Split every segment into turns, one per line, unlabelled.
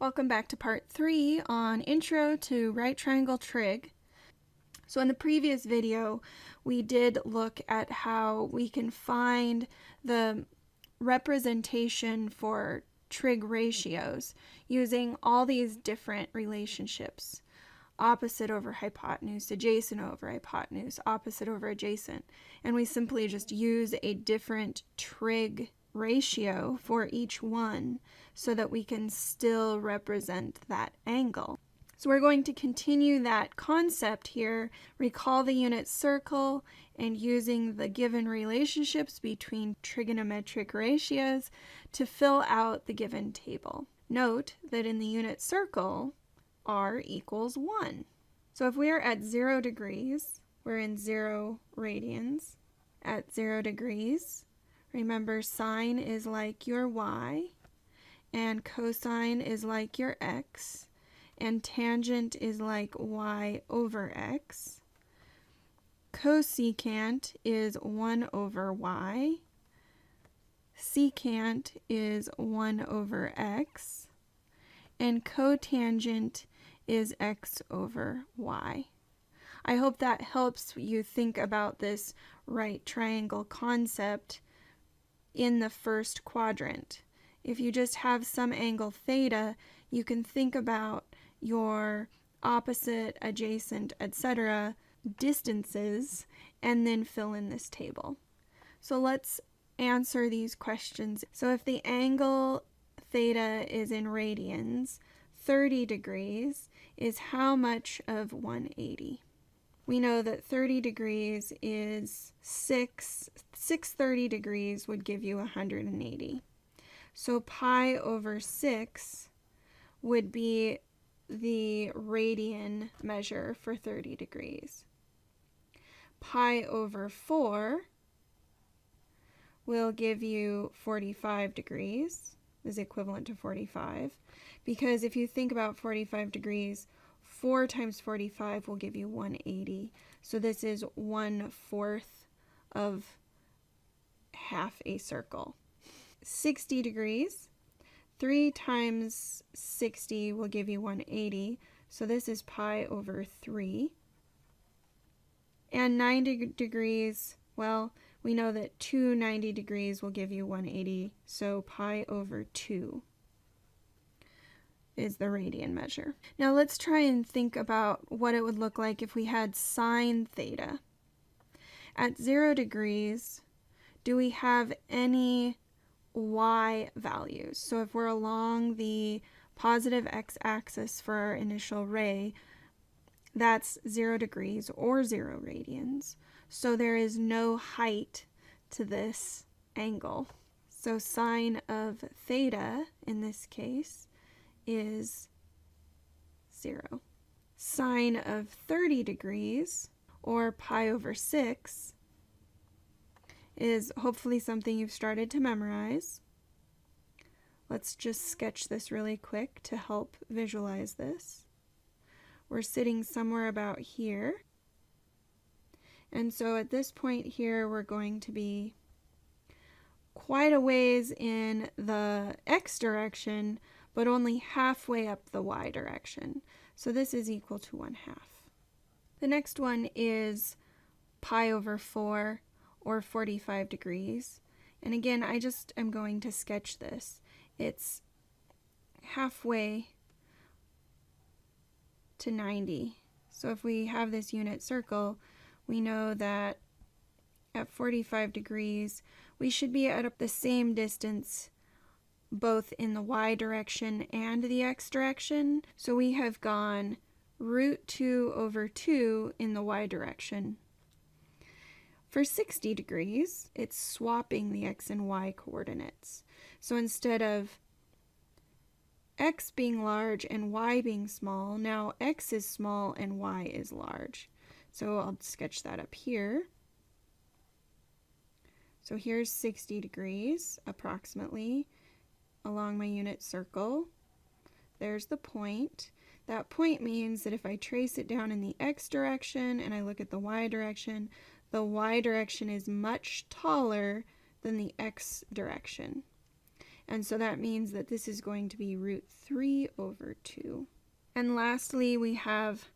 Welcome back to part 3 on Intro to Right Triangle Trig. So in the previous video, we did look at how we can find the representation for trig ratios using all these different relationships. Opposite over hypotenuse, adjacent over hypotenuse, opposite over adjacent. And we simply just use a different trig ratio for each one so that we can still represent that angle. So we're going to continue that concept here, recall the unit circle, and using the given relationships between trigonometric ratios to fill out the given table. Note that in the unit circle, r equals 1. So if we are at 0 degrees, we're in 0 radians. At 0 degrees, remember sine is like your y, and cosine is like your x, and tangent is like y over x. Cosecant is 1 over y. Secant is 1 over x. And cotangent is x over y. I hope that helps you think about this right triangle concept in the first quadrant. If you just have some angle theta, you can think about your opposite, adjacent, etc. distances and then fill in this table. So let's answer these questions. So if the angle theta is in radians, 30 degrees is how much of 180? We know that 30 degrees is 6 30 degrees would give you 180. So pi over 6 would be the radian measure for 30 degrees. Pi over 4 will give you 45 degrees, is equivalent to 45, because if you think about 45 degrees, 4 times 45 will give you 180. So this is 1/4 of half a circle. 60 degrees, 3 times 60 will give you 180. So this is pi over 3. And 90 degrees, well, we know that 2 90 degrees will give you 180. So pi over 2 is the radian measure. Now let's try and think about what it would look like if we had sine theta. At 0 degrees, do we have any y values? So if we're along the positive x-axis for our initial ray, that's 0 degrees or 0 radians. So there is no height to this angle. So sine of theta, in this case, is 0. Sine of 30 degrees, or pi over 6, is hopefully something you've started to memorize. Let's just sketch this really quick to help visualize this. We're sitting somewhere about here. And so at this point here, we're going to be quite a ways in the x direction, but only halfway up the y direction. So this is equal to 1/2. The next one is pi over 4, or 45 degrees. And again, I just am going to sketch this. It's halfway to 90. So if we have this unit circle, we know that at 45 degrees, we should be at the same distance both in the y direction and the x direction. So we have gone root 2 over 2 in the y direction. For 60 degrees, it's swapping the x and y coordinates. So instead of x being large and y being small, now x is small and y is large. So I'll sketch that up here. So here's 60 degrees approximately along my unit circle. There's the point. That point means that if I trace it down in the x direction and I look at the y direction is much taller than the x direction. And so that means that this is going to be root 3 over 2. And lastly, we have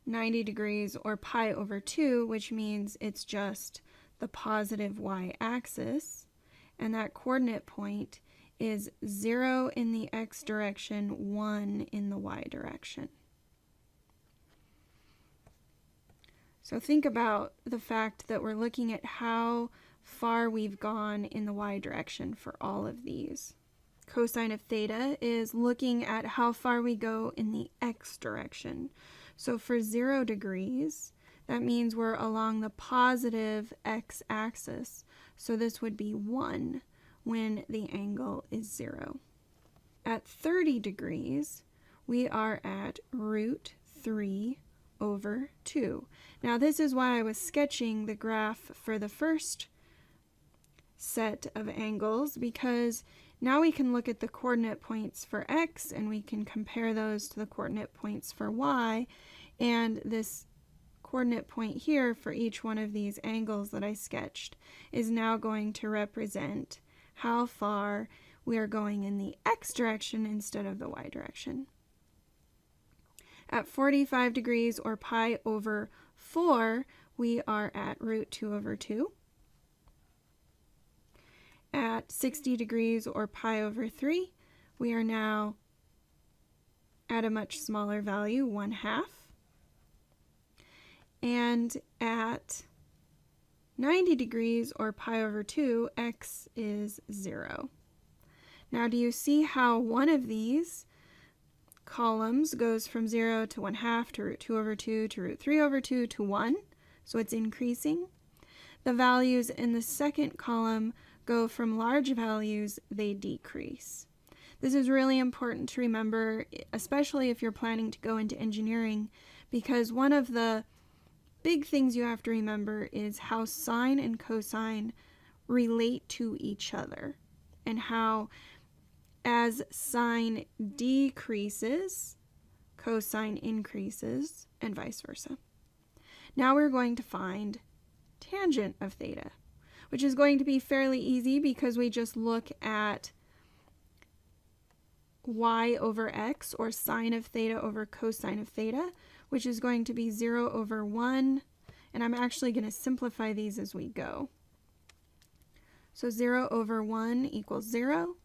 90 degrees or pi over 2, which means it's just the positive y-axis. And that coordinate point is 0 in the x direction, 1 in the y direction. So think about the fact that we're looking at how far we've gone in the y direction for all of these. Cosine of theta is looking at how far we go in the x direction. So for 0 degrees, that means we're along the positive x-axis. So this would be 1 when the angle is 0. At 30 degrees, we are at root 3 over 2. Now this is why I was sketching the graph for the first set of angles, because now we can look at the coordinate points for x and we can compare those to the coordinate points for y, and this coordinate point here for each one of these angles that I sketched is now going to represent how far we are going in the x direction instead of the y direction. At 45 degrees or pi over 4, we are at root 2 over 2. At 60 degrees or pi over 3, we are now at a much smaller value, 1/2. And at 90 degrees or pi over 2, x is 0. Now do you see how one of these columns goes from 0 to 1/2 to root 2 over 2 to root 3 over 2 to 1? So it's increasing. The values in the second column go from large values, they decrease. This is really important to remember, especially if you're planning to go into engineering, because one of the big things you have to remember is how sine and cosine relate to each other, and how as sine decreases, cosine increases, and vice versa. Now we're going to find tangent of theta, which is going to be fairly easy because we just look at y over x, or sine of theta over cosine of theta, which is going to be 0 over 1, and I'm actually going to simplify these as we go. So 0 over 1 equals 0.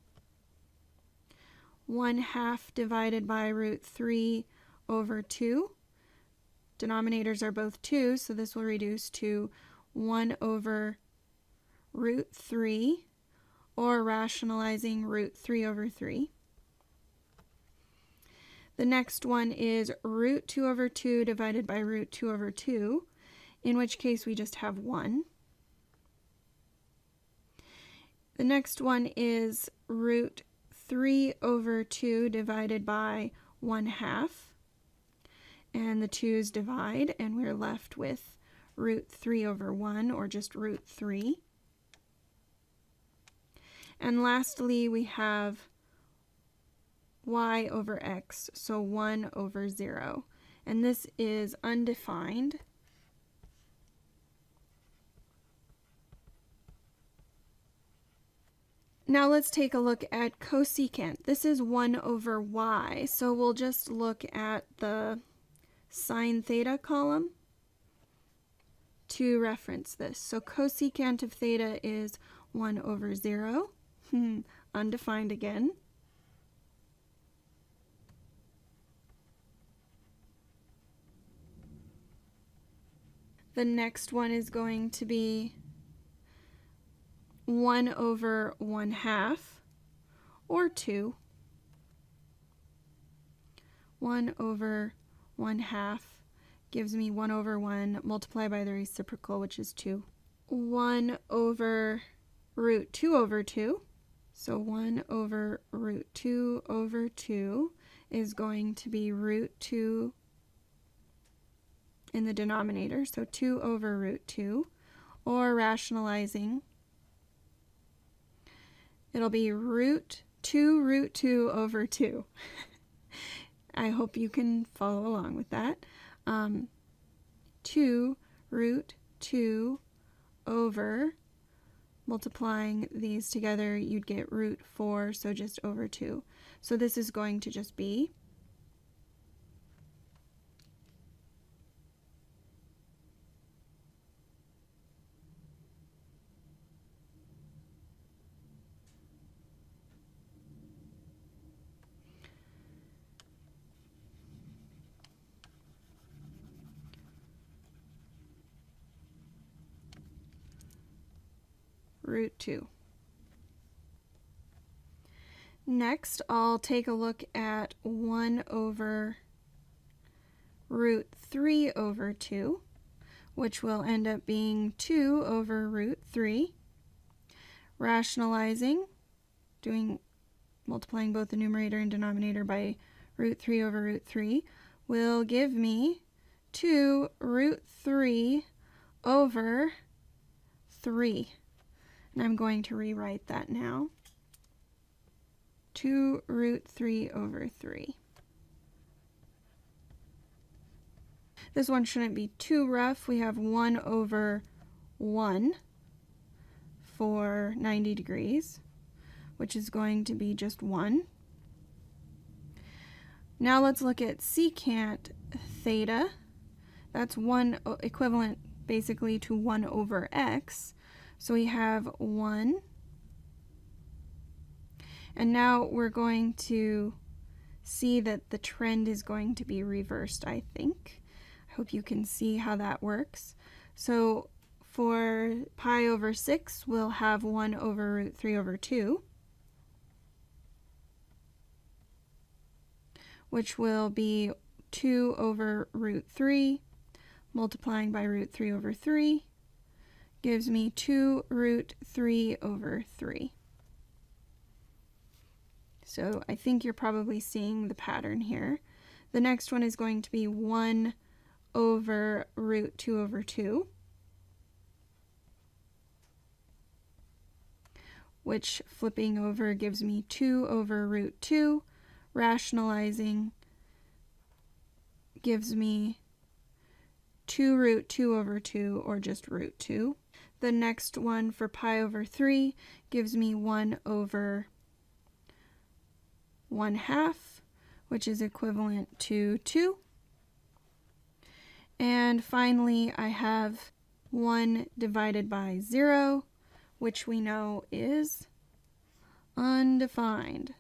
1/2 divided by root 3 over 2. Denominators are both 2, so this will reduce to 1 over root 3, or rationalizing root 3 over 3. The next one is root 2 over 2 divided by root 2 over 2, in which case we just have 1. The next one is root 3 over 2 divided by 1/2. And the 2's divide, and we're left with root 3 over 1, or just root 3. And lastly, we have y over x, so 1 over 0. And this is undefined. Now let's take a look at cosecant. This is 1 over y, so we'll just look at the sine theta column to reference this. So cosecant of theta is 1 over 0, undefined again. The next one is going to be 1 over 1/2, or 2. 1 over 1/2 gives me 1 over 1 multiplied by the reciprocal, which is 2. 1 over root 2 over 2. So 1 over root 2 over 2 is going to be root 2 in the denominator, so 2 over root 2, or rationalizing, it'll be root 2 over 2. I hope you can follow along with that. 2 root 2 over multiplying these together, you'd get root 4, so just over 2. So this is going to just be root 2. Next, I'll take a look at 1 over root 3 over 2, which will end up being 2 over root 3. Rationalizing, multiplying both the numerator and denominator by root 3 over root 3, will give me 2 root 3 over 3. And I'm going to rewrite that now. 2 root 3 over 3. This one shouldn't be too rough. We have 1 over 1 for 90 degrees, which is going to be just 1. Now let's look at secant theta. That's equivalent basically to 1 over x. So we have 1. And now we're going to see that the trend is going to be reversed, I think. I hope you can see how that works. So for pi over 6, we'll have 1 over root 3 over 2, which will be 2 over root 3 multiplying by root 3 over 3 gives me 2 root 3 over 3. So I think you're probably seeing the pattern here. The next one is going to be 1 over root 2 over 2, which flipping over gives me 2 over root 2. Rationalizing gives me 2 root 2 over 2, or just root 2. The next one for pi over 3 gives me 1 over 1/2, which is equivalent to 2. And finally, I have 1 divided by 0, which we know is undefined.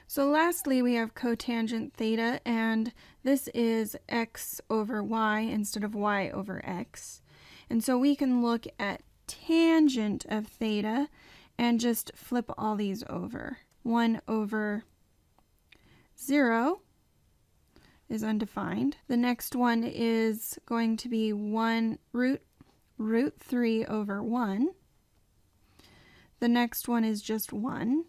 So lastly, we have cotangent theta, and this is x over y instead of y over x. And so we can look at tangent of theta and just flip all these over. 1 over 0 is undefined. The next one is going to be 1 root 3 over 1. The next one is just 1.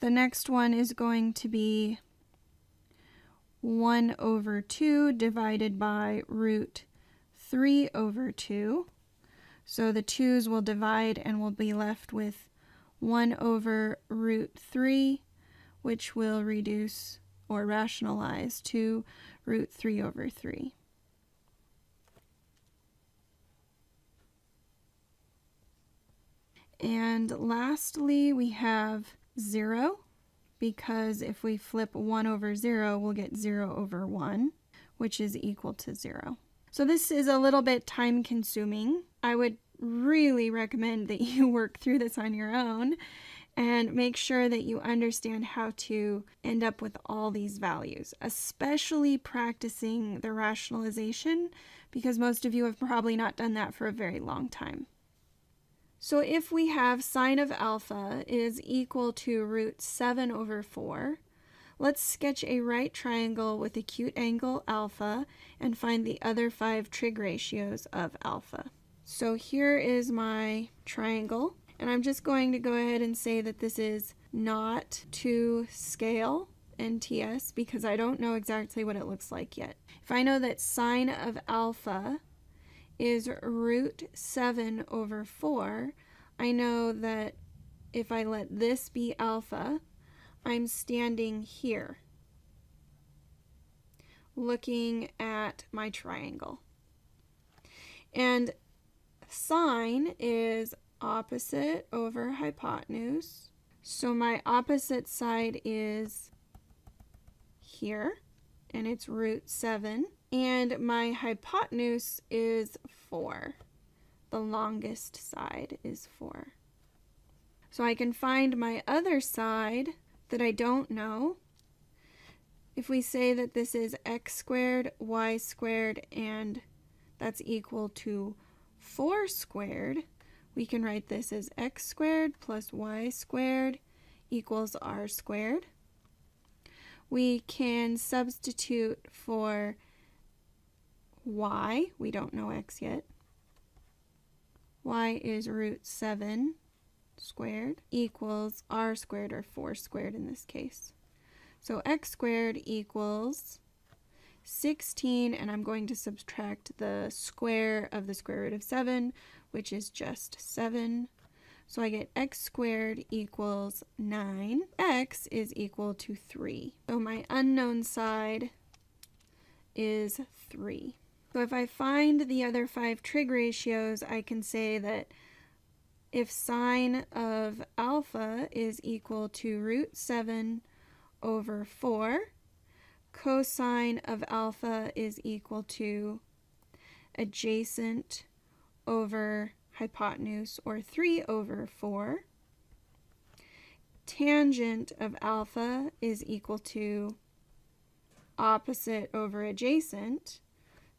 The next one is going to be 1 over 2 divided by root 3 over 2. So the 2's will divide and we'll be left with 1 over root 3, which will reduce or rationalize to root 3 over 3. And lastly, we have 0, because if we flip 1 over 0, we'll get 0 over 1, which is equal to 0. So this is a little bit time consuming. I would really recommend that you work through this on your own and make sure that you understand how to end up with all these values, especially practicing the rationalization, because most of you have probably not done that for a very long time. So if we have sine of alpha is equal to root 7 over 4, let's sketch a right triangle with acute angle alpha and find the other 5 trig ratios of alpha. So here is my triangle, and I'm just going to go ahead and say that this is not to scale NTS because I don't know exactly what it looks like yet. If I know that sine of alpha is root 7 over 4, I know that if I let this be alpha, I'm standing here. looking at my triangle. And sine is opposite over hypotenuse. So my opposite side is here, and it's root 7. And my hypotenuse is 4. The longest side is 4. So I can find my other side that I don't know. If we say that this is x squared, y squared, and that's equal to 4 squared, we can write this as x squared plus y squared equals r squared. We can substitute for y. We don't know x yet. Y is root 7 squared equals r squared, or 4 squared in this case. So x squared equals 16, and I'm going to subtract the square of the square root of 7, which is just 7. So I get x squared equals 9. X is equal to 3. So my unknown side is 3. So if I find the other 5 trig ratios, I can say that if sine of alpha is equal to root 7 over 4, cosine of alpha is equal to adjacent over hypotenuse, or 3 over 4. Tangent of alpha is equal to opposite over adjacent,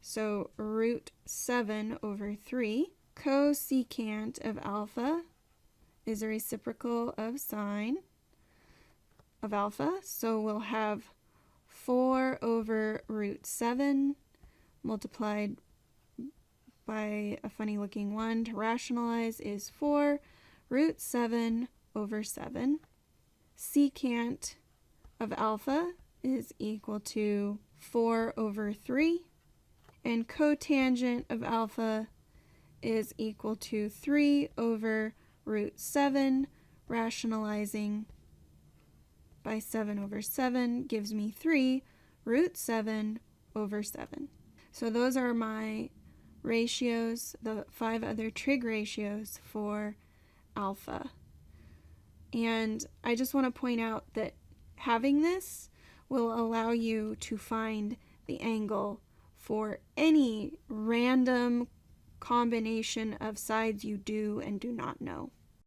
so root 7 over 3. Cosecant of alpha is a reciprocal of sine of alpha, so we'll have 4 over root 7 multiplied by a funny looking 1 to rationalize is 4 root 7 over 7. Secant of alpha is equal to 4 over 3, and cotangent of alpha is equal to 3 over root 7, rationalizing by 7 over 7 gives me 3 root 7 over 7. So those are my ratios, the 5 other trig ratios for alpha. And I just want to point out that having this will allow you to find the angle for any random combination of sides you do and do not know.